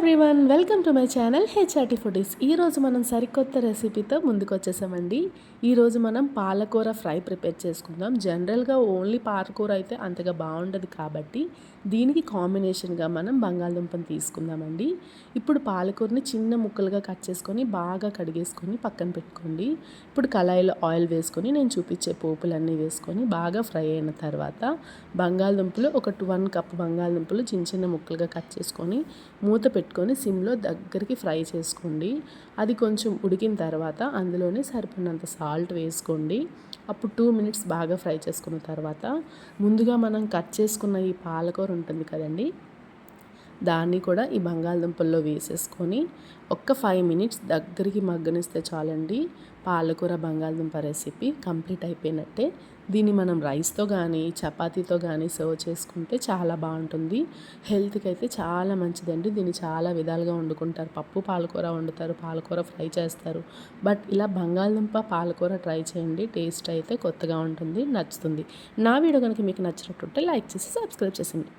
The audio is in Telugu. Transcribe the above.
Everyone, welcome to my channel HRT foodies. ఈరోజు మనం సరికొత్త రెసిపీతో ముందుకు వచ్చేసామండి. ఈరోజు మనం పాలకూర ఫ్రై ప్రిపేర్ చేసుకుందాం. జనరల్గా ఓన్లీ పాలకూర అయితే అంతగా బాగుండదు కాబట్టి దీనికి కాంబినేషన్గా మనం బంగాళదుంపని తీసుకుందామండి. ఇప్పుడు పాలకూరని చిన్న ముక్కలుగా కట్ చేసుకొని బాగా కడిగేసుకొని పక్కన పెట్టుకోండి. ఇప్పుడు కళాయిలో ఆయిల్ వేసుకొని నేను చూపించే పోపులన్నీ వేసుకొని బాగా ఫ్రై అయిన తర్వాత బంగాళదుంపలు ఒక 1 కప్ బంగాళదుంపలు చిన్న చిన్న ముక్కలుగా కట్ చేసుకొని మూత పెట్టుకొని సిమ్లో దగ్గరికి ఫ్రై చేసుకోండి. అది కొంచెం ఉడికిన తర్వాత అందులోనే సరిపడినంత సాల్ట్ వేసుకోండి. అప్పుడు 2 మినిట్స్ బాగా ఫ్రై చేసుకున్న తర్వాత ముందుగా మనం కట్ చేసుకున్న ఈ పాలకూర ఉంటుంది కదండి, దాన్ని కూడా ఈ బంగాళదుంపల్లో వేసేసుకొని ఒక్క 5 మినిట్స్ దగ్గరికి మగ్గనిస్తే చాలండి. పాలకూర బంగాళదుంప రెసిపీ కంప్లీట్ అయిపోయినట్టే. దీన్ని మనం రైస్తో కానీ చపాతీతో కానీ సర్వ్ చేసుకుంటే చాలా బాగుంటుంది. హెల్త్కి అయితే చాలా మంచిదండి. దీన్ని చాలా విధాలుగా వండుకుంటారు. పప్పు పాలకూర వండుతారు, పాలకూర ఫ్రై చేస్తారు. బట్ ఇలా బంగాళదుంప పాలకూర ట్రై చేయండి. టేస్ట్ అయితే కొత్తగా ఉంటుంది, నచ్చుతుంది. నా వీడియో కనుక మీకు నచ్చినట్టుంటే లైక్ చేసి సబ్స్క్రైబ్ చేసింది.